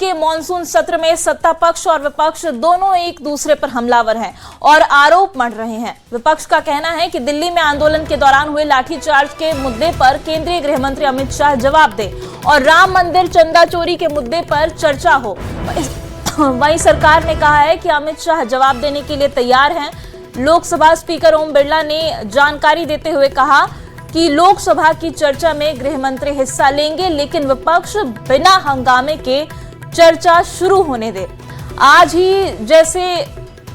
के मॉनसून सत्र में सत्ता पक्ष और विपक्ष दोनों एक दूसरे पर हमलावर हैं और आरोप मढ़ रहे हैं। विपक्ष का कहना है कि दिल्ली में आंदोलन के दौरान हुए लाठीचार्ज के मुद्दे पर केंद्रीय गृह मंत्री अमित शाह जवाब दे और राम मंदिर चंदा चोरी के मुद्दे पर चर्चा हो। वहीं सरकार ने कहा है कि अमित शाह जवाब देने के लिए तैयार हैं। लोकसभा स्पीकर ओम बिरला ने जानकारी देते हुए कहा कि लोकसभा की चर्चा में गृह मंत्री हिस्सा लेंगे, लेकिन विपक्ष बिना हंगामे के चर्चा शुरू होने दे। आज ही जैसे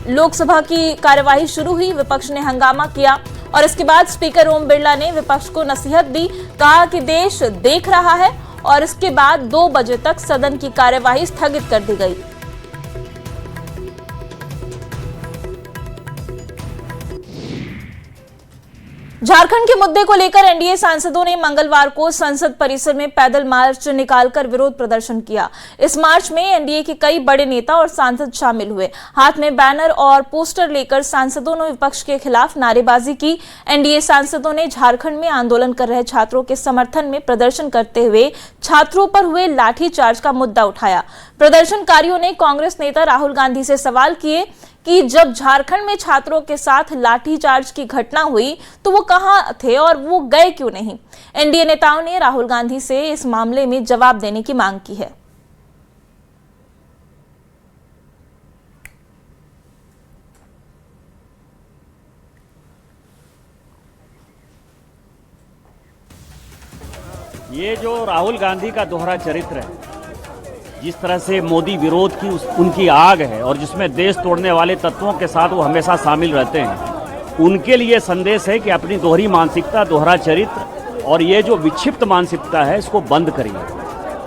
लोकसभा की कार्यवाही शुरू हुई, विपक्ष ने हंगामा किया और इसके बाद स्पीकर ओम बिरला ने विपक्ष को नसीहत दी, कहा कि देश देख रहा है और इसके बाद 2 बजे तक सदन की कार्यवाही स्थगित कर दी गई। झारखंड के मुद्दे को लेकर एनडीए सांसदों ने मंगलवार को संसद परिसर में पैदल मार्च निकालकर विरोध प्रदर्शन किया। इस मार्च में एनडीए के कई बड़े नेता और सांसद शामिल हुए। हाथ में बैनर और पोस्टर लेकर सांसदों ने विपक्ष के खिलाफ नारेबाजी की। एनडीए सांसदों ने झारखंड में आंदोलन कर रहे छात्रों के समर्थन में प्रदर्शन करते हुए छात्रों पर हुए लाठीचार्ज का मुद्दा उठाया। प्रदर्शनकारियों ने कांग्रेस नेता राहुल गांधी से सवाल किए कि जब झारखंड में छात्रों के साथ लाठीचार्ज की घटना हुई तो वो कहां थे और वो गए क्यों नहीं। एनडीए नेताओं ने राहुल गांधी से इस मामले में जवाब देने की मांग की है। ये जो राहुल गांधी का दोहरा चरित्र है, जिस तरह से मोदी विरोध की उनकी आग है और जिसमें देश तोड़ने वाले तत्वों के साथ वो हमेशा शामिल रहते हैं, उनके लिए संदेश है कि अपनी दोहरी मानसिकता, दोहरा चरित्र और ये जो विक्षिप्त मानसिकता है, इसको बंद करिए।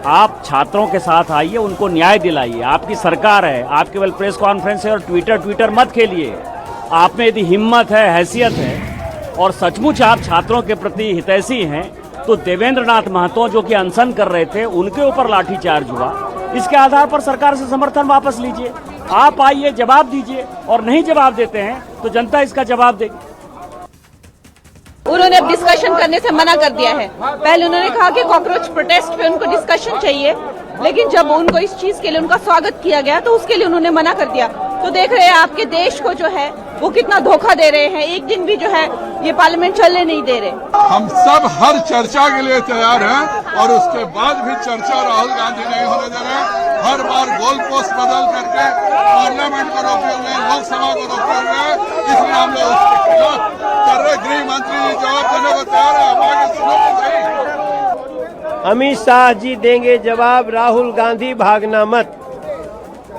आप छात्रों के साथ आइए, उनको न्याय दिलाइए। आपकी सरकार है, आप केवल प्रेस कॉन्फ्रेंस है और ट्विटर मत खेलिए। आप में यदि हिम्मत है, हैसियत है और सचमुच आप छात्रों के प्रति हितैषी हैं, तो देवेंद्र नाथ महतो जो कि अनशन कर रहे थे, उनके ऊपर लाठीचार्ज हुआ। इसके आधार पर सरकार से समर्थन वापस लीजिए। आप आइए, जवाब दीजिए और नहीं जवाब देते हैं तो जनता इसका जवाब देगी। उन्होंने अब डिस्कशन करने से मना कर दिया है। पहले उन्होंने कहा कि कॉकरोच प्रोटेस्ट पे उनको डिस्कशन चाहिए, लेकिन जब उनको इस चीज के लिए उनका स्वागत किया गया तो उसके लिए उन्होंने मना कर दिया। तो देख रहे हैं आपके देश को जो है वो कितना धोखा दे रहे हैं। एक दिन भी जो है ये पार्लियामेंट चलने नहीं दे रहे। हम सब हर चर्चा के लिए तैयार हैं और उसके बाद भी चर्चा राहुल गांधी नहीं होने दे रहे। हर बार गोल पोस्ट बदल करके पार्लियामेंट को रोके हुए, लोकसभा को रोके हुए, इसलिए हम लोग उसके खिलाफ कर रहे। गृह मंत्री जी जवाब देने को तैयार है, हम आगे सुनो तो सही। अमित शाह जी देंगे जवाब, राहुल गांधी भागना मत।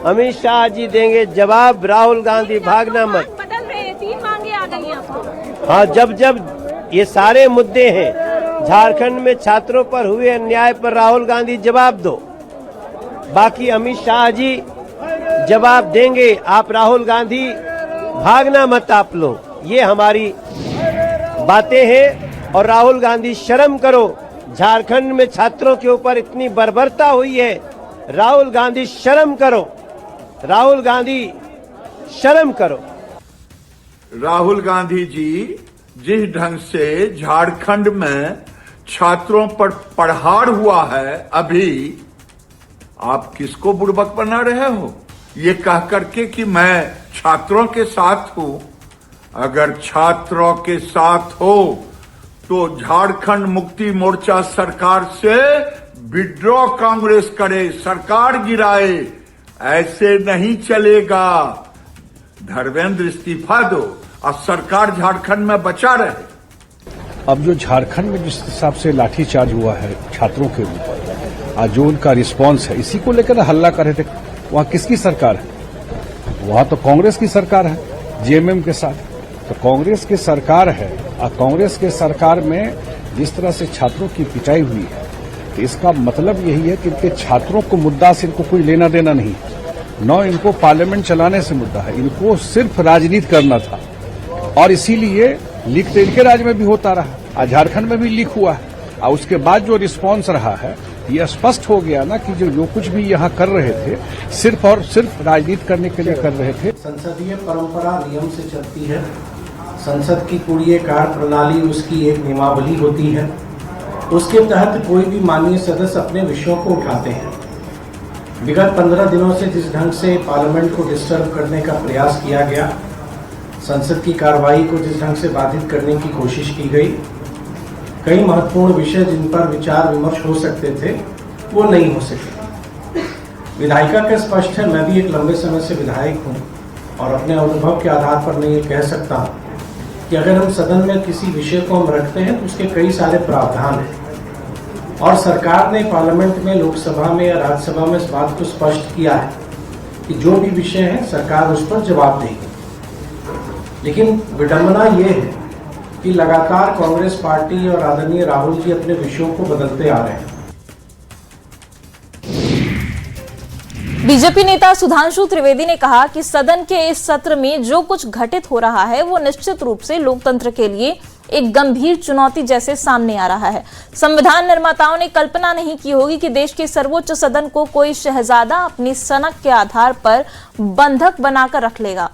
अमित शाह जी देंगे जवाब, राहुल गांधी भागना मत। बदल रहे हैं, 3 मांगे आ गई आपको। हाँ, जब ये सारे मुद्दे हैं, झारखंड में छात्रों पर हुए अन्याय पर राहुल गांधी जवाब दो। बाकी अमित शाह जी जवाब देंगे, आप राहुल गांधी भागना मत आप लोग। ये हमारी बातें हैं और राहुल गांधी शर्म करो। झारखंड में छात्रों के ऊपर इतनी बर्बरता हुई है, राहुल गांधी शर्म करो। राहुल गांधी शर्म करो। राहुल गांधी जी जिस ढंग से झारखंड में छात्रों पर प्रहार हुआ है, अभी आप किसको बुड़बक बना रहे हो ये कह करके कि मैं छात्रों के साथ हूं। अगर छात्रों के साथ हो तो झारखंड मुक्ति मोर्चा सरकार से विड्रॉ कांग्रेस करे, सरकार गिराए। ऐसे नहीं चलेगा। धर्मेंद्र इस्तीफा दो और सरकार झारखंड में बचा रहे। अब जो झारखंड में जिस हिसाब से लाठीचार्ज हुआ है छात्रों के ऊपर, आज जो उनका रिस्पांस है, इसी को लेकर हल्ला कर रहे थे। वहाँ किसकी सरकार है? वहाँ तो कांग्रेस की सरकार है, जेएमएम के साथ। तो कांग्रेस की सरकार है और कांग्रेस के सरकार में जिस तरह से छात्रों की पिटाई हुई है, तो इसका मतलब यही है कि इनके छात्रों को मुद्दा से इनको कोई लेना देना नहीं, न इनको पार्लियामेंट चलाने से मुद्दा है। इनको सिर्फ राजनीति करना था और इसीलिए लीक तो इनके राज्य में भी होता रहा और झारखंड में भी लीक हुआ है। और उसके बाद जो रिस्पांस रहा है, ये स्पष्ट हो गया ना कि जो कुछ भी यहाँ कर रहे थे, सिर्फ और सिर्फ राजनीति करने के लिए कर रहे थे। संसदीय परंपरा नियम से चलती है। संसद की पूरी कार्य प्रणाली, उसकी एक नियमावली होती है। उसके तहत कोई भी माननीय सदस्य अपने विषयों को उठाते हैं। विगत 15 दिनों से जिस ढंग से पार्लियामेंट को डिस्टर्ब करने का प्रयास किया गया, संसद की कार्रवाई को जिस ढंग से बाधित करने की कोशिश की गई, कई महत्वपूर्ण विषय जिन पर विचार विमर्श हो सकते थे वो नहीं हो सके। विधायिका का स्पष्ट है, मैं भी एक लंबे समय से विधायक हूँ और अपने अनुभव के आधार पर मैं ये कह सकता हूँ कि अगर हम सदन में किसी विषय को हम रखते हैं तो उसके कई सारे प्रावधान हैं और सरकार ने पार्लियामेंट में, लोकसभा में या राज्यसभा में इस बात को स्पष्ट किया है कि जो भी विषय है सरकार उस पर जवाब देगी। लेकिन विडंबना ये है कि लगातार कांग्रेस पार्टी और आदरणीय राहुल जी अपने विषयों को बदलते आ रहे हैं। बीजेपी नेता सुधांशु त्रिवेदी ने कहा कि सदन के इस सत्र में जो कुछ घटित हो रहा है वो निश्चित रूप से लोकतंत्र के लिए एक गंभीर चुनौती जैसे सामने आ रहा है। संविधान निर्माताओं ने कल्पना नहीं की होगी कि देश के सर्वोच्च सदन को कोई शहजादा अपनी सनक के आधार पर बंधक बनाकर रख लेगा।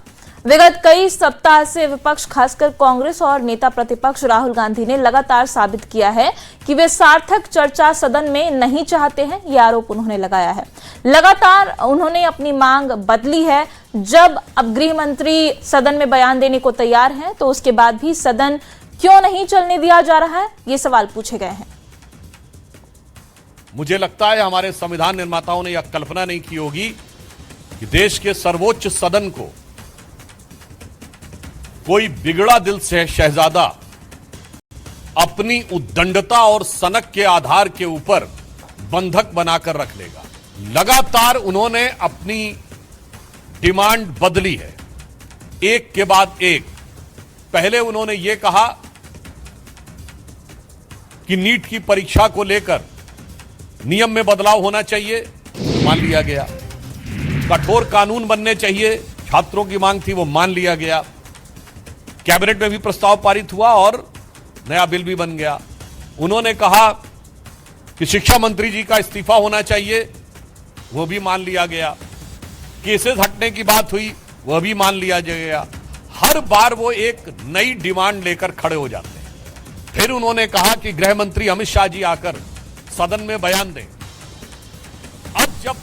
विगत कई सप्ताह से विपक्ष, खासकर कांग्रेस और नेता प्रतिपक्ष राहुल गांधी ने लगातार साबित किया है कि वे सार्थक चर्चा सदन में नहीं चाहते हैं। यह आरोप उन्होंने लगाया है। लगातार उन्होंने अपनी मांग बदली है। जब अब गृह मंत्री सदन में बयान देने को तैयार हैं, तो उसके बाद भी सदन क्यों नहीं चलने दिया जा रहा है, ये सवाल पूछे गए हैं। मुझे लगता है हमारे संविधान निर्माताओं ने यह कल्पना नहीं की होगी कि देश के सर्वोच्च सदन को कोई बिगड़ा दिल से शहजादा अपनी उद्दंडता और सनक के आधार के ऊपर बंधक बनाकर रख लेगा। लगातार उन्होंने अपनी डिमांड बदली है, एक के बाद एक। पहले उन्होंने ये कहा कि नीट की परीक्षा को लेकर नियम में बदलाव होना चाहिए, मान लिया गया। कठोर कानून बनने चाहिए, छात्रों की मांग थी, वो मान लिया गया। कैबिनेट में भी प्रस्ताव पारित हुआ और नया बिल भी बन गया। उन्होंने कहा कि शिक्षा मंत्री जी का इस्तीफा होना चाहिए, वो भी मान लिया गया। केसेस हटने की बात हुई, वह भी मान लिया गया। हर बार वो एक नई डिमांड लेकर खड़े हो जाते हैं। फिर उन्होंने कहा कि गृह मंत्री अमित शाह जी आकर सदन में बयान दें। अब जब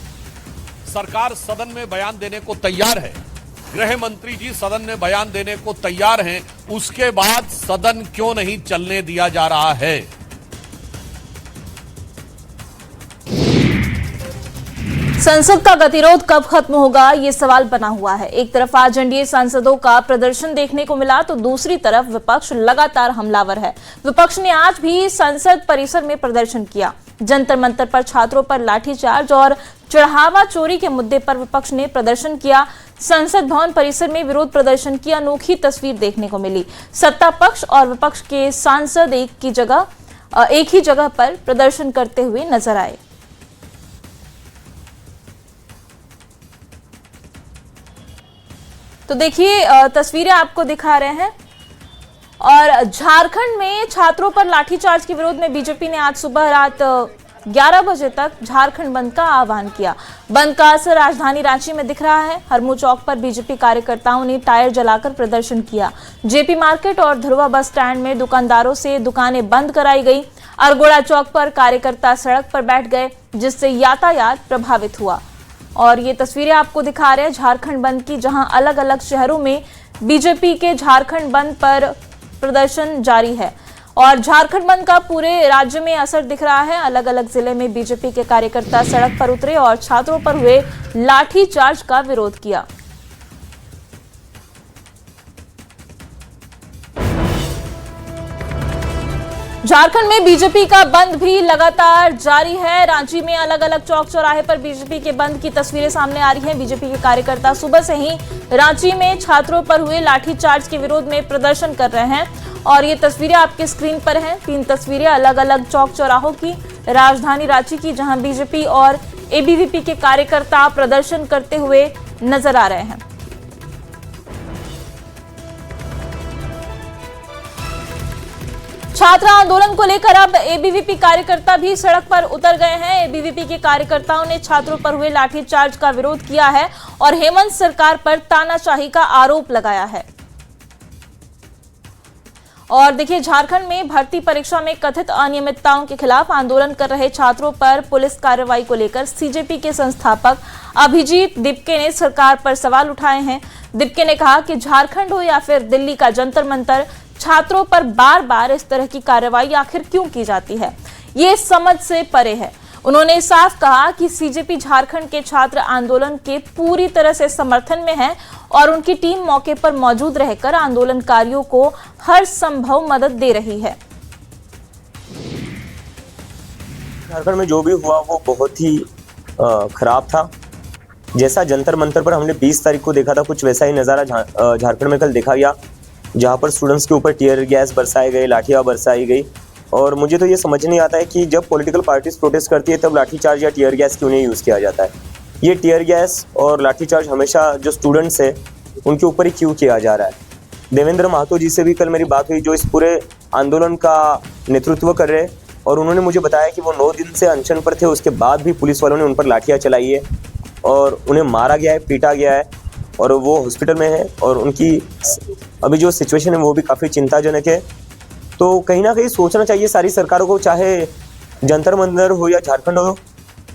सरकार सदन में बयान देने को तैयार है, गृह मंत्री जी सदन में बयान देने को तैयार हैं, उसके बाद सदन क्यों नहीं चलने दिया जा रहा है? संसद का गतिरोध कब खत्म होगा, ये सवाल बना हुआ है। एक तरफ आज एनडीए सांसदों का प्रदर्शन देखने को मिला, तो दूसरी तरफ विपक्ष लगातार हमलावर है। विपक्ष ने आज भी संसद परिसर में प्रदर्शन किया। जंतर मंतर पर छात्रों पर लाठीचार्ज और चढ़ावा चोरी के मुद्दे पर विपक्ष ने प्रदर्शन किया। संसद भवन परिसर में विरोध प्रदर्शन की अनोखी तस्वीर देखने को मिली। सत्ता पक्ष और विपक्ष के सांसद एक ही जगह पर प्रदर्शन करते हुए नजर आए। तो देखिए तस्वीरें आपको दिखा रहे हैं। और झारखंड में छात्रों पर लाठीचार्ज के विरोध में बीजेपी ने आज सुबह रात 11 बजे तक झारखंड बंद का आह्वान किया। बंद का असर राजधानी रांची में दिख रहा है। हरमू चौक पर बीजेपी कार्यकर्ताओं ने टायर जलाकर प्रदर्शन किया। जेपी मार्केट और ध्रुवा बस स्टैंड में दुकानदारों से दुकानें बंद कराई गई। अरगोड़ा चौक पर कार्यकर्ता सड़क पर बैठ गए, जिससे यातायात प्रभावित हुआ। और ये तस्वीरें आपको दिखा रहे हैं झारखंड बंद की, जहां अलग अलग शहरों में बीजेपी के झारखंड बंद पर प्रदर्शन जारी है। और झारखंड बंद का पूरे राज्य में असर दिख रहा है। अलग अलग जिले में बीजेपी के कार्यकर्ता सड़क पर उतरे और छात्रों पर हुए लाठीचार्ज का विरोध किया। झारखंड में बीजेपी का बंद भी लगातार जारी है। रांची में अलग अलग चौक चौराहे पर बीजेपी के बंद की तस्वीरें सामने आ रही हैं। बीजेपी के कार्यकर्ता सुबह से ही रांची में छात्रों पर हुए लाठीचार्ज के विरोध में प्रदर्शन कर रहे हैं। और ये तस्वीरें आपके स्क्रीन पर हैं। 3 तस्वीरें अलग अलग चौक चौराहों की, राजधानी रांची की, जहां बीजेपी और एबीवीपी के कार्यकर्ता प्रदर्शन करते हुए नजर आ रहे हैं। छात्र आंदोलन को लेकर अब एबीवीपी कार्यकर्ता भी सड़क पर उतर गए हैं। एबीवीपी के कार्यकर्ताओं ने छात्रों पर हुए लाठीचार्ज का विरोध किया है और हेमंत सरकार पर तानाशाही का आरोप लगाया है। और देखिए, झारखंड में भर्ती परीक्षा में कथित अनियमितताओं के खिलाफ आंदोलन कर रहे छात्रों पर पुलिस कार्रवाई को लेकर सीजेपी के संस्थापक अभिजीत दिपके ने सरकार पर सवाल उठाए हैं। दिपके ने कहा कि झारखंड हो या फिर दिल्ली का जंतर मंतर, छात्रों पर बार बार इस तरह की कार्रवाई आखिर क्यों की जाती है, ये समझ से परे है। उन्होंने साफ कहा कि सीजेपी झारखंड के छात्र आंदोलन के पूरी तरह से समर्थन में है और उनकी टीम मौके पर मौजूद रहकर आंदोलनकारियों को हर संभव मदद दे रही है। झारखंड में जो भी हुआ वो बहुत ही खराब था। जैसा जंतर मंतर पर हमने 20 तारीख को देखा था, कुछ वैसा ही नज़ारा झारखंड में कल देखा गया, जहां पर स्टूडेंट्स के ऊपर टीयर गैस बरसाए गए, लाठियां बरसाई गई। और मुझे तो ये समझ नहीं आता है कि जब पॉलिटिकल पार्टीज प्रोटेस्ट करती है तब लाठीचार्ज या टीयर गैस क्यों नहीं यूज़ किया जाता है। ये टीयर गैस और लाठीचार्ज हमेशा जो स्टूडेंट्स है उनके ऊपर ही क्यों किया जा रहा है। देवेंद्र महतो जी से भी कल मेरी बात हुई, जो इस पूरे आंदोलन का नेतृत्व कर रहे, और उन्होंने मुझे बताया कि वो 9 दिन से अनशन पर थे, उसके बाद भी पुलिस वालों ने उन पर लाठियाँ चलाई है और उन्हें मारा गया है, पीटा गया है और वो हॉस्पिटल में है और उनकी अभी जो सिचुएशन है वो भी काफ़ी चिंताजनक है। तो कहीं ना कहीं सोचना चाहिए सारी सरकारों को, चाहे जंतर मंतर हो या झारखंड हो,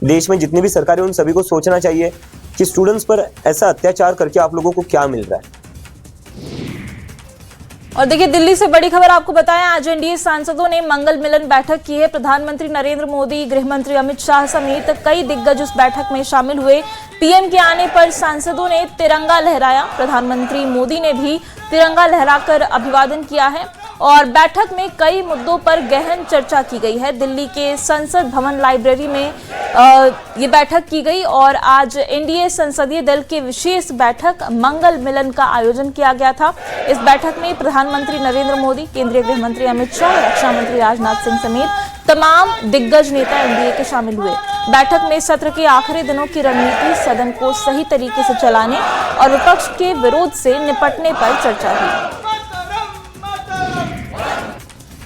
देश में जितनी भी सरकारें उन सभी को सोचना चाहिए कि स्टूडेंट्स पर ऐसा अत्याचार करके आप लोगों को क्या मिल रहा है। और देखिए, दिल्ली से बड़ी खबर आपको बताएं, आज एनडीए सांसदों ने मंगल मिलन बैठक की है। प्रधानमंत्री नरेंद्र मोदी, गृह मंत्री अमित शाह समेत कई दिग्गज उस बैठक में शामिल हुए। पीएम के आने पर सांसदों ने तिरंगा लहराया। प्रधानमंत्री मोदी ने भी तिरंगा लहराकर अभिवादन किया है और बैठक में कई मुद्दों पर गहन चर्चा की गई है। दिल्ली के संसद भवन लाइब्रेरी में ये बैठक की गई और आज एनडीए संसदीय दल की विशेष बैठक मंगल मिलन का आयोजन किया गया था। इस बैठक में प्रधानमंत्री नरेंद्र मोदी, केंद्रीय गृह मंत्री अमित शाह, रक्षा मंत्री राजनाथ सिंह समेत तमाम दिग्गज नेता एनडीए के शामिल हुए। बैठक में सत्र के आखिरी दिनों की रणनीति, सदन को सही तरीके से चलाने और विपक्ष के विरोध से निपटने पर चर्चा हुई।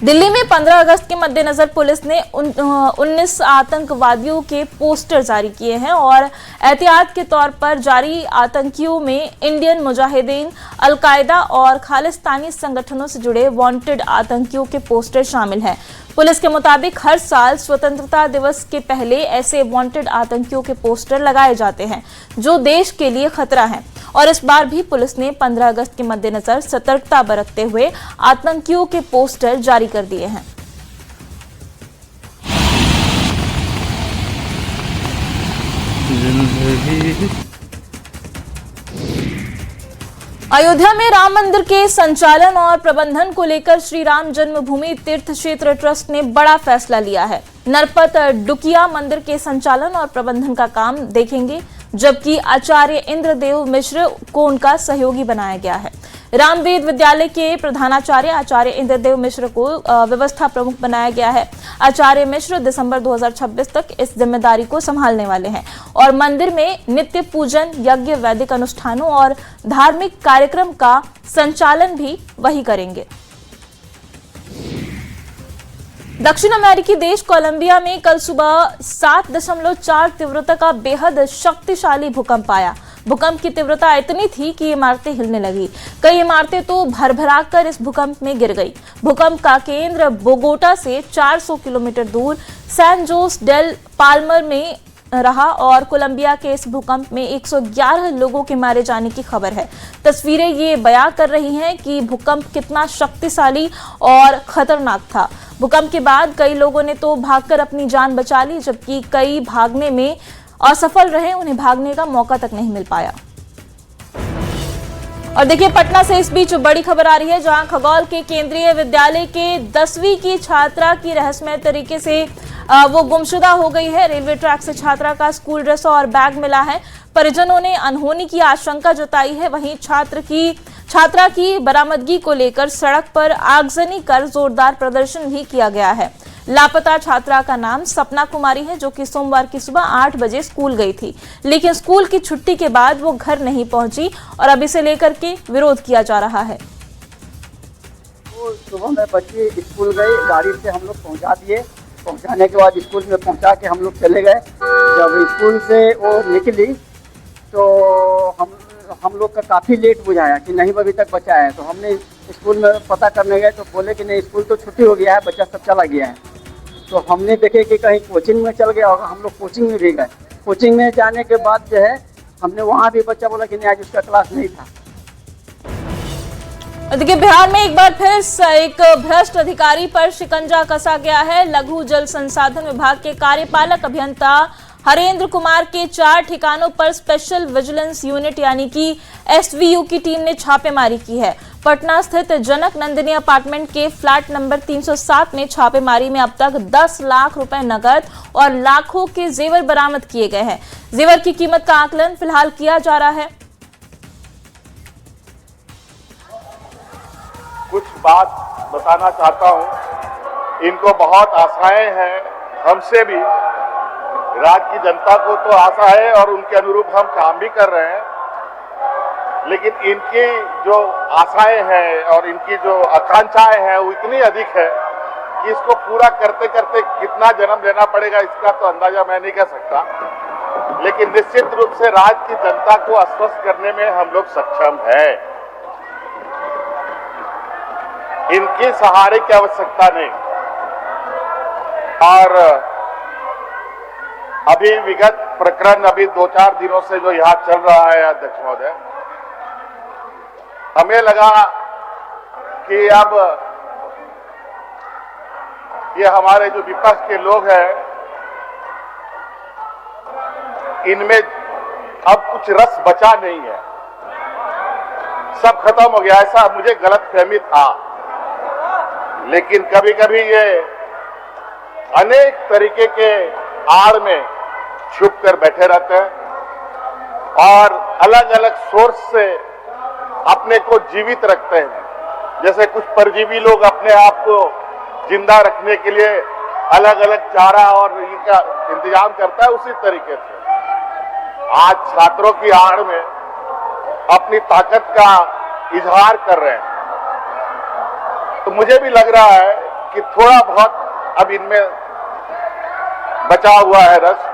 दिल्ली में 15 अगस्त के मद्देनजर पुलिस ने 19 आतंकवादियों के पोस्टर जारी किए हैं और एहतियात के तौर पर जारी आतंकियों में इंडियन मुजाहिदीन, अलकायदा और खालिस्तानी संगठनों से जुड़े वांटेड आतंकियों के पोस्टर शामिल हैं। पुलिस के मुताबिक हर साल स्वतंत्रता दिवस के पहले ऐसे वांटेड आतंकियों के पोस्टर लगाए जाते हैं जो देश के लिए खतरा है और इस बार भी पुलिस ने 15 अगस्त के मद्देनजर सतर्कता बरतते हुए आतंकियों के पोस्टर जारी कर दिए हैं। अयोध्या में राम मंदिर के संचालन और प्रबंधन को लेकर श्री राम जन्मभूमि तीर्थ क्षेत्र ट्रस्ट ने बड़ा फैसला लिया है। नरपत डुकिया मंदिर के संचालन और प्रबंधन का काम देखेंगे, जबकि आचार्य इंद्रदेव मिश्र को उनका सहयोगी बनाया गया है। रामवेद विद्यालय के प्रधानाचार्य आचार्य इंद्रदेव मिश्र को व्यवस्था प्रमुख बनाया गया है। आचार्य मिश्र दिसंबर 2026 तक इस जिम्मेदारी को संभालने वाले हैं और मंदिर में नित्य पूजन, यज्ञ, वैदिक अनुष्ठानों और धार्मिक कार्यक्रम का संचालन भी वही करेंगे। दक्षिण अमेरिकी देश कोलंबिया में कल सुबह 7.4 तीव्रता का बेहद शक्तिशाली भूकंप आया। भूकंप की तीव्रता इतनी थी कि इमारतें हिलने लगी। कई इमारतें तो भरभराकर इस भूकंप में गिर गई। भूकंप का केंद्र बोगोटा से 400 किलोमीटर दूर सैन जोस डेल पाल्मर में रहा और कोलंबिया के इस भूकंप में 111 लोगों के मारे जाने की खबर है। तस्वीरें ये बयां कर रही हैं कि भूकंप कितना शक्तिशाली और खतरनाक था। भूकंप के बाद कई लोगों ने तो भागकर अपनी जान बचा ली, जबकि कई भागने में असफल रहे, उन्हें भागने का मौका तक नहीं मिल पाया। और देखिए, पटना से इस बीच बड़ी खबर आ रही है, जहां खगोल के केंद्रीय विद्यालय के 10वीं की छात्रा की रहस्यमय तरीके से वो गुमशुदा हो गई है। रेलवे ट्रैक से छात्रा का स्कूल ड्रेस और बैग मिला है। परिजनों ने अनहोनी की आशंका जताई है। वहीं छात्रा की बरामदगी को लेकर सड़क पर आगजनी कर जोरदार प्रदर्शन भी किया गया है। लापता छात्रा का नाम सपना कुमारी है, जो कि सोमवार की सुबह 8 बजे स्कूल गई थी, लेकिन स्कूल की छुट्टी के बाद वो घर नहीं पहुंची और अब इसे लेकर के विरोध किया जा रहा है। तो सुबह में बच्ची स्कूल गई, गाड़ी से हम लोग पहुंचा दिए। पहुंचाने के बाद स्कूल में पहुंचा के हम लोग चले गए। जब स्कूल से वो निकली तो हम लोग का काफ़ी लेट बुझाया कि नहीं अभी तक बचा है, तो हमने स्कूल में पता करने गए तो बोले कि नहीं स्कूल तो छुट्टी हो गया है, बच्चा सब चला गया है। तो हमने देखे कि कहीं कोचिंग में चल गया होगा, हम लोग कोचिंग में भी गए। कोचिंग में जाने के बाद जो है हमने वहाँ भी बच्चा बोला कि नहीं आज उसका क्लास नहीं था। देखिए, बिहार में एक बार फिर एक भ्रष्ट अधिकारी पर शिकंजा कसा गया है। लघु जल संसाधन विभाग के कार्यपालक अभियंता हरेंद्र कुमार के 4 ठिकानों पर स्पेशल विजिलेंस यूनिट यानी कि एसवीयू की टीम ने छापेमारी की है। पटना स्थित जनक नंदिनी अपार्टमेंट के फ्लैट नंबर 307 में छापेमारी में अब तक 10 लाख रुपए नकद और लाखों के जेवर बरामद किए गए हैं। जेवर की कीमत का आकलन फिलहाल किया जा रहा है। कुछ बात बताना चाहता हूं। इनको बहुत आशाएं हैं, हमसे भी, राज्य की जनता को तो आशा है और उनके अनुरूप हम काम भी कर रहे हैं, लेकिन इनकी जो आशाएं हैं और इनकी जो आकांक्षाएं हैं वो इतनी अधिक है कि इसको पूरा करते करते कितना जन्म लेना पड़ेगा इसका तो अंदाजा मैं नहीं कर सकता, लेकिन निश्चित रूप से राज्य की जनता को आश्वस्त करने में हम लोग सक्षम हैं। इनकी सहारे की आवश्यकता नहीं। और अभी विगत प्रकरण अभी 2-4 दिनों से जो यहाँ चल रहा है अध्यक्ष महोदय, हमें लगा कि अब ये हमारे जो विपक्ष के लोग हैं इनमें अब कुछ रस बचा नहीं है, सब खत्म हो गया, ऐसा मुझे गलतफहमी था। लेकिन कभी कभी ये अनेक तरीके के आड़ में छुप कर बैठे रहते हैं और अलग अलग सोर्स से अपने को जीवित रखते हैं। जैसे कुछ परजीवी लोग अपने आप को जिंदा रखने के लिए अलग अलग चारा और इनका इंतजाम करता है, उसी तरीके से आज छात्रों की आड़ में अपनी ताकत का इजहार कर रहे हैं। तो मुझे भी लग रहा है कि थोड़ा बहुत अब इनमें बचा हुआ है रस,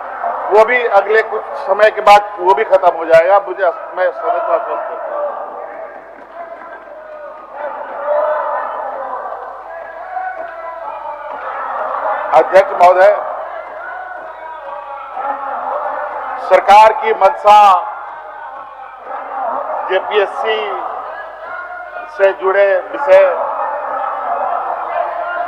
वो भी अगले कुछ समय के बाद वो भी खत्म हो जाएगा। मैं सभी को आश्वस्त करता हूं। अध्यक्ष महोदय, सरकार की मंशा जेपीएससी से जुड़े विषय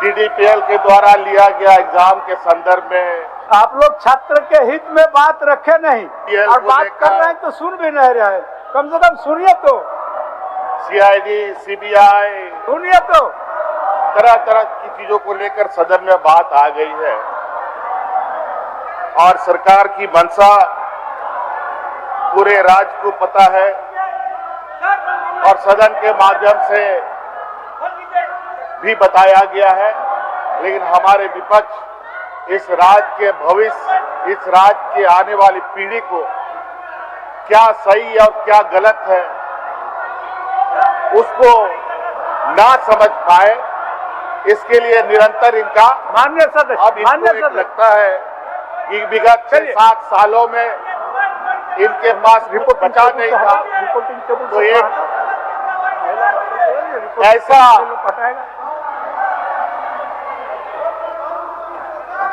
डीडीपीएल के द्वारा लिया गया एग्जाम के संदर्भ में आप लोग छात्र के हित में बात रखे नहीं और बात कर रहे हैं तो सुन भी नहीं रहे, कम से कम सुनिए तो। सीआईडी, सीबीआई, सुनिए तो। तरह तरह की चीजों को लेकर सदन में बात आ गई है और सरकार की मंशा पूरे राज्य को पता है और सदन के माध्यम से भी बताया गया है। लेकिन हमारे विपक्ष इस राज्य के भविष्य, इस राज्य के आने वाली पीढ़ी को क्या सही और क्या गलत है उसको ना समझ पाए, इसके लिए निरंतर इनका मान्य सदस्य अब इनको लगता है कि विगत 6-7 सालों में इनके पास रिपोर्ट बचा नहीं था, तो एक ऐसा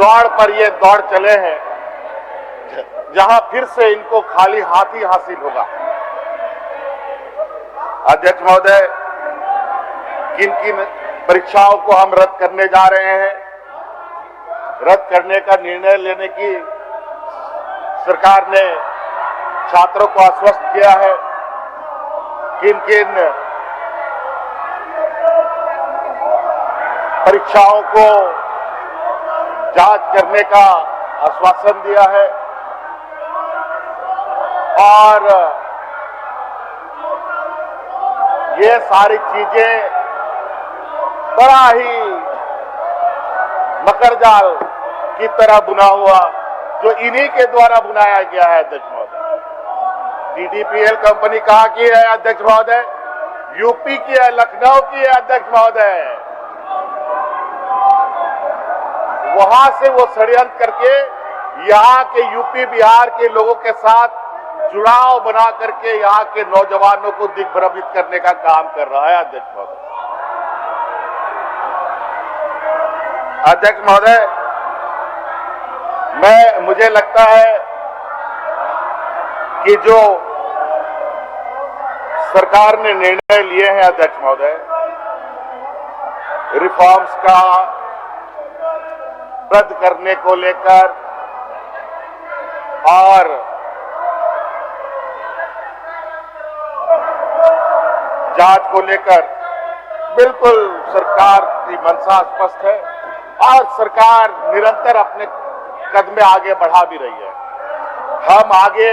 दौड़ पर ये दौड़ चले हैं जहां फिर से इनको खाली हाथ ही हासिल होगा। अध्यक्ष महोदय, किन किन परीक्षाओं को हम रद्द करने जा रहे हैं, रद्द करने का निर्णय लेने की सरकार ने छात्रों को आश्वस्त किया है। किन किन परीक्षाओं को जांच करने का आश्वासन दिया है और ये सारी चीजें बड़ा ही मकरजाल की तरह बुना हुआ जो इन्हीं के द्वारा बुनाया गया है। अध्यक्ष महोदय, डीडीपीएल कंपनी कहाँ की है अध्यक्ष महोदय? यूपी की है, लखनऊ की है अध्यक्ष महोदय। वहां से वो षड्यंत्र करके यहाँ के यूपी बिहार के लोगों के साथ जुड़ाव बना करके यहाँ के नौजवानों को दिग्भ्रमित करने का काम कर रहा है अध्यक्ष महोदय। अध्यक्ष महोदय, मुझे लगता है कि जो सरकार ने निर्णय लिए हैं अध्यक्ष महोदय, रिफॉर्म्स का रद्द करने को लेकर और जांच को लेकर बिल्कुल सरकार की मंशा स्पष्ट है और सरकार निरंतर अपने कदम आगे बढ़ा भी रही है। हम आगे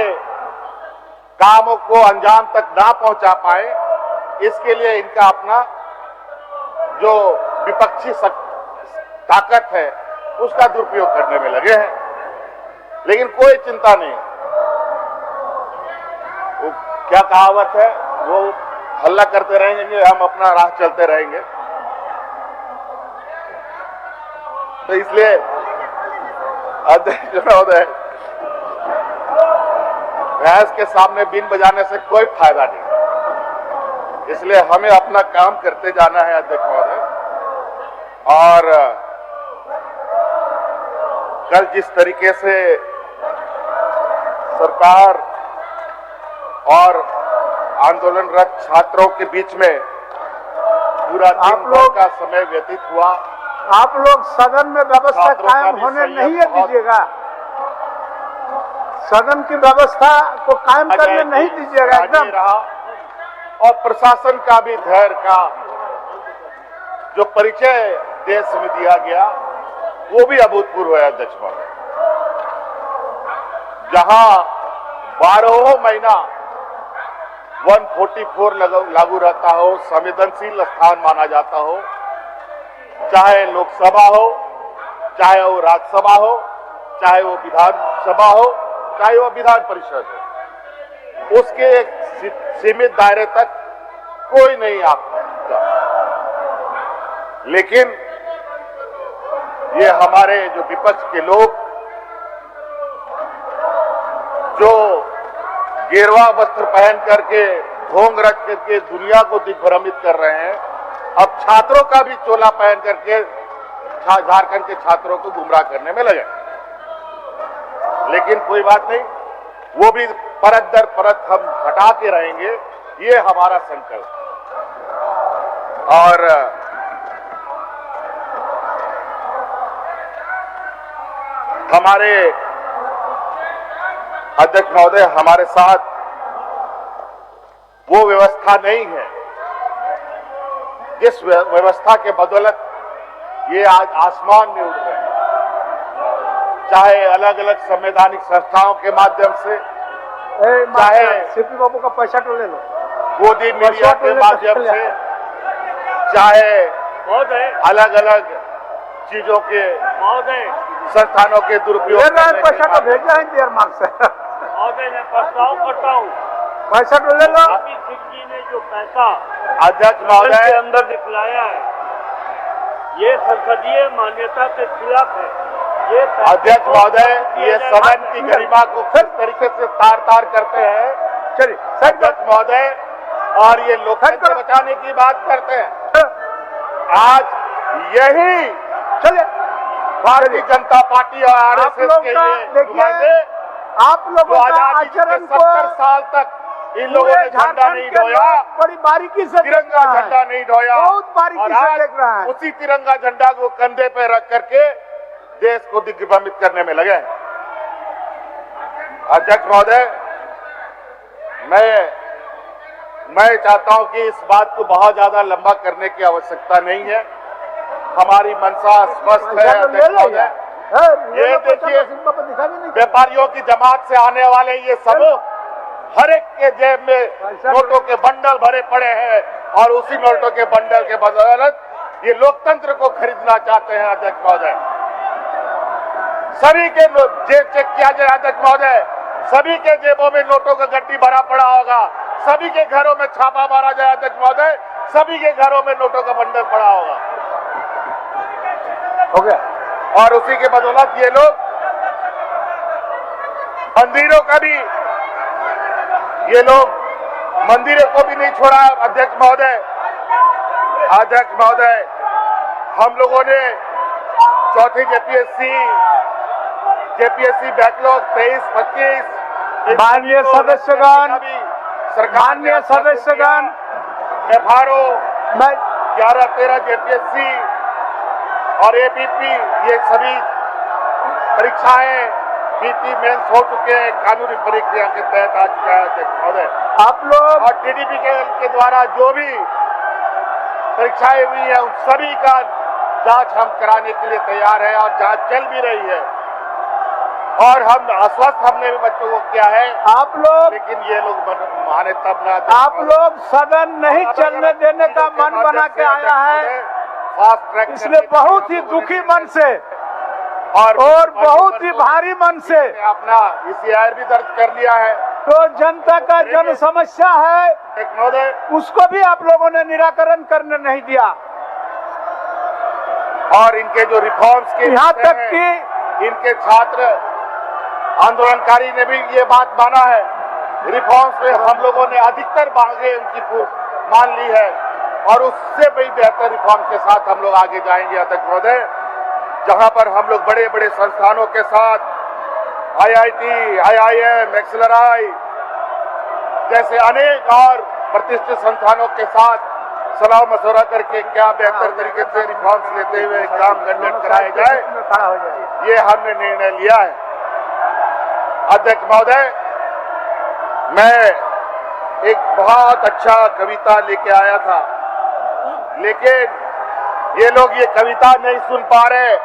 कामों को अंजाम तक ना पहुंचा पाए, इसके लिए इनका अपना जो विपक्षी ताकत है उसका दुरुपयोग करने में लगे हैं, लेकिन कोई चिंता नहीं। वो क्या कहावत है, वो हल्ला करते रहेंगे, हम अपना राह चलते रहेंगे। तो इसलिए अध्यक्ष महोदय, भैंस के सामने बीन बजाने से कोई फायदा नहीं, इसलिए हमें अपना काम करते जाना है अध्यक्ष महोदय। और कल जिस तरीके से सरकार और आंदोलनरत छात्रों के बीच में पूरा दिन भर का समय व्यतीत हुआ, आप लोग सदन में व्यवस्था कायम होने नहीं दीजिएगा, सदन की व्यवस्था को कायम करने नहीं दीजिएगा एकदम रहा। और प्रशासन का भी धैर्य का जो परिचय देश में दिया गया वो भी अभूतपूर्व है अध्यक्ष महोदय। जहां 12 महीना 144 लागू रहता हो, संवेदनशील स्थान माना जाता हो, चाहे लोकसभा हो, चाहे वो राज्यसभा हो, चाहे वो विधानसभा हो, चाहे वो विधान परिषद हो, उसके एक सीमित दायरे तक कोई नहीं आ सकता। लेकिन ये हमारे जो विपक्ष के लोग जो गेरुआ वस्त्र पहन करके ढोंग रच करके दुनिया को दिग्भ्रमित कर रहे हैं, अब छात्रों का भी चोला पहन करके झारखंड के छात्रों को गुमराह करने में लगे। लेकिन कोई बात नहीं, वो भी परत दर परत हम हटा के रहेंगे, ये हमारा संकल्प। और हमारे अध्यक्ष महोदय, हमारे साथ वो व्यवस्था नहीं है जिस व्यवस्था के बदौलत ये आज आसमान में उड़ रहे हैं, चाहे अलग अलग संवैधानिक संस्थाओं के माध्यम से, चाहे सीपी बाबू का पैसा तो ले लो, गोदी मीडिया के माध्यम से, चाहे अलग अलग चीजों के संस्थानों के दुरुपयोग पैसा तो भेजा है देर मार्ग से। महोदय, मैं प्रस्ताव करता हूँ, पैसा तो ले लो। सिंह जी ने जो पैसा अध्यक्ष महोदय के अंदर दिखलाया है, ये संसदीय मान्यता के खिलाफ है। ये अध्यक्ष महोदय, ये सदन की गरिमा को किस तरीके से तार तार करते हैं, चलिए अध्यक्ष महोदय, और ये लोकतंत्र बचाने की बात करते हैं। आज यही चलिए भारतीय जनता पार्टी और आरएसएस के ये नुमाइंदे, आप लोगों का आचरण को 70 साल तक इन लोगों ने झंडा नहीं ढोया, बड़ी बारीकी से तिरंगा झंडा नहीं ढोया, बहुत बारीकी से देख रहा है। उसी तिरंगा झंडा को कंधे पे रख करके देश को दिग्भ्रमित करने में लगे हैं। अध्यक्ष महोदय, मैं चाहता हूं कि इस बात को बहुत ज्यादा लंबा करने की आवश्यकता नहीं है। हमारी मंशा स्पष्ट है अध्यक्ष महोदय। ये देखिए, व्यापारियों की जमात से आने वाले ये समूह हर एक के जेब में नोटों के बंडल भरे पड़े हैं और उसी नोटों के बंडल के बदौलत ये लोकतंत्र को खरीदना चाहते हैं अध्यक्ष महोदय। सभी के जेब चेक किया जाए अध्यक्ष महोदय, सभी के जेबों में नोटों का गड्डी भरा पड़ा होगा, सभी के घरों में छापा मारा जाए अध्यक्ष महोदय, सभी के घरों में नोटों का बंडल पड़ा होगा। हो गया। और उसी के बदौलत ये लोग मंदिरों का भी, ये लोग मंदिरों को भी नहीं छोड़ा अध्यक्ष महोदय। अध्यक्ष महोदय, हम लोगों ने चौथी जेपीएससी बैकलॉग 23-25 माननीय सदस्यगण, माननीय सदस्यगण, FRO मैं 11-13 जेपीएससी और एबीपी, ये सभी परीक्षाएं पीटी मेंस हो चुके हैं, कानूनी प्रक्रिया के तहत आ चुका है अध्यक्ष महोदय। आप लोग और टीडीपी के द्वारा जो भी परीक्षाएं हुई है उन सभी का जांच हम कराने के लिए तैयार है और जांच चल भी रही है और हम आश्वस्त हमने भी बच्चों को किया है। आप लोग, लेकिन ये लोग माने तब ना। आप लोग सदन नहीं चलने देने का मन बना के आया है, फास्ट ट्रैक, इसलिए बहुत ही दुखी मन से और बहुत ही भारी मन से अपना ECIR भी दर्ज कर लिया है। तो जनता का जन समस्या है, उसको भी आप लोगों ने निराकरण करने नहीं दिया और इनके जो रिफॉर्म्स के यहाँ तक कि इनके छात्र आंदोलनकारी ने भी ये बात माना है। रिफॉर्म्स में हम लोगों ने अधिकतर मांगे उनकी मान ली है और उससे भी बेहतर रिफॉर्म के साथ हम लोग आगे जाएंगे अध्यक्ष महोदय, जहां पर हम लोग बड़े बड़े संस्थानों के साथ IIT, IIM, XLRI जैसे अनेक और प्रतिष्ठित संस्थानों के साथ सलाह मशवरा करके क्या बेहतर तरीके से रिफॉर्म्स लेते हुए एग्जाम कंडक्ट कराए जाए, ये हमने निर्णय लिया है। अध्यक्ष महोदय, मैं एक बहुत अच्छा कविता लेके आया था, लेकिन ये लोग ये कविता नहीं सुन पा रहे,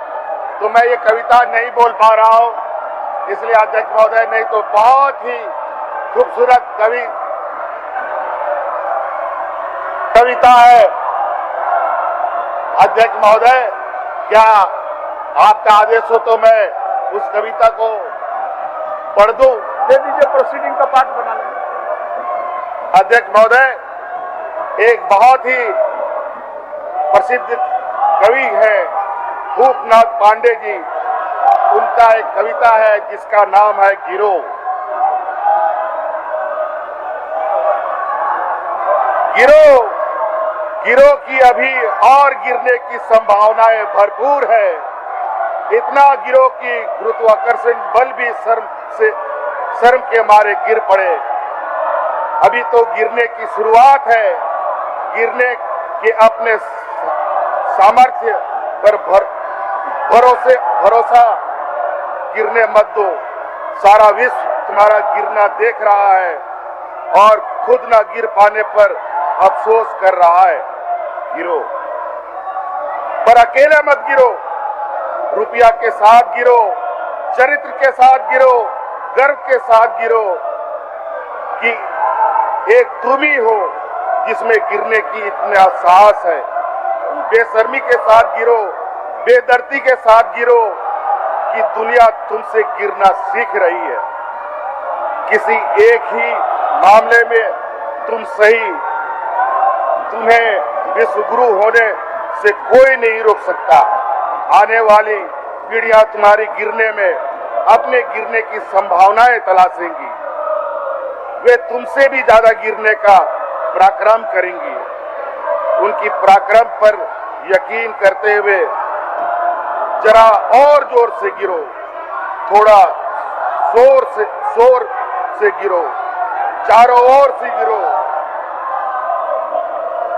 तो मैं ये कविता नहीं बोल पा रहा हूं। इसलिए अध्यक्ष महोदय, नहीं तो बहुत ही खूबसूरत कविता है। अध्यक्ष महोदय, क्या आपका आदेश हो तो मैं उस कविता को पढ़ दूं? दे दीजिए, प्रोसीडिंग का पार्ट बना लें। अध्यक्ष महोदय, एक बहुत ही प्रसिद्ध कवि है भूपनाथ पांडे जी, उनका एक कविता है जिसका नाम है गिरो। गिरो गिरो की अभी और गिरने की संभावनाएं भरपूर है, इतना गिरो कि गुरुत्वाकर्षण बल भी शर्म के मारे गिर पड़े। अभी तो गिरने की शुरुआत है, गिरने के अपने सामर्थ्य पर भरोसा गिरने मत दो। सारा विश्व तुम्हारा गिरना देख रहा है और खुद ना गिर पाने पर अफसोस कर रहा है। गिरो, पर अकेले मत गिरो, रुपया के साथ गिरो, चरित्र के साथ गिरो, गर्व के साथ गिरो कि एक तुम ही हो जिसमें गिरने की इतना साहस है। बेशर्मी के साथ गिरो, बेदर्दी के साथ गिरो कि दुनिया तुमसे गिरना सीख रही है। किसी एक ही मामले में तुम सही, तुम्हें विश्वगुरु होने से कोई नहीं रोक सकता। आने वाली पीढ़ियां तुम्हारी गिरने में अपने गिरने की संभावनाएं तलाशेंगी, वे तुमसे भी ज्यादा गिरने का पराक्रम करेंगी। उनकी पराक्रम पर यकीन करते हुए जरा और जोर से गिरो, थोड़ा जोर से गिरो, चारों ओर से गिरो,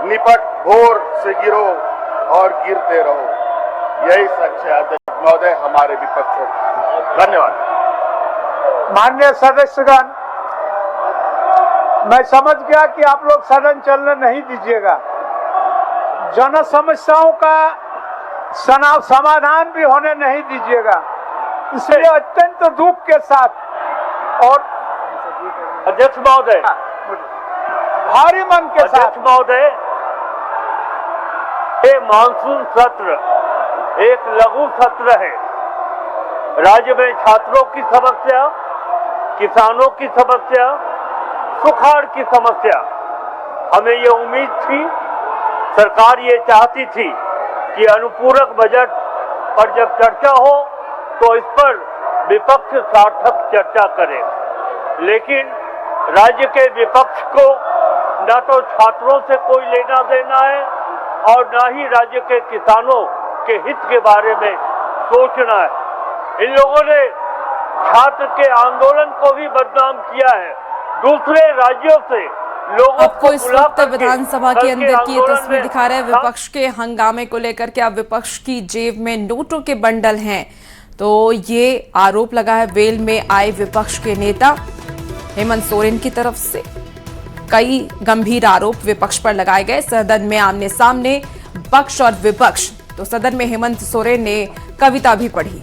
निपट भोर से गिरो और गिरते रहो। यही सच है अध्यक्ष महोदय हमारे विपक्ष है। धन्यवाद। माननीय सदस्यगण, मैं समझ गया कि आप लोग सदन चलने नहीं दीजिएगा। जन समस्याओं का समाधान भी होने नहीं दीजिएगा, इसलिए अत्यंत दुख के साथ और अध्यक्ष महोदय, भारी मन के साथ अध्यक्ष महोदय, ये मानसून सत्र एक लघु सत्र है। राज्य में छात्रों की समस्या, किसानों की समस्या, सुखाड़ की समस्या, हमें ये उम्मीद थी, सरकार ये चाहती थी कि अनुपूरक बजट पर जब चर्चा हो तो इस पर विपक्ष सार्थक चर्चा करे, लेकिन राज्य के विपक्ष को न तो छात्रों से कोई लेना देना है और न ही राज्य के किसानों के हित के बारे में सोचना है। इन लोगों ने छात्र के आंदोलन को भी बदनाम किया है, दूसरे राज्यों से लोगों आपको इस वक्त विधानसभा के अंदर की ये तस्वीर दिखा रहे हैं विपक्ष के हंगामे को लेकर के। अब विपक्ष की जेब में नोटों के बंडल हैं, तो ये आरोप लगा है वेल में आए विपक्ष के नेता हेमंत सोरेन की तरफ से। कई गंभीर आरोप विपक्ष पर लगाए गए। सदन में आमने सामने पक्ष और विपक्ष, तो सदन में हेमंत सोरेन ने कविता भी पढ़ी।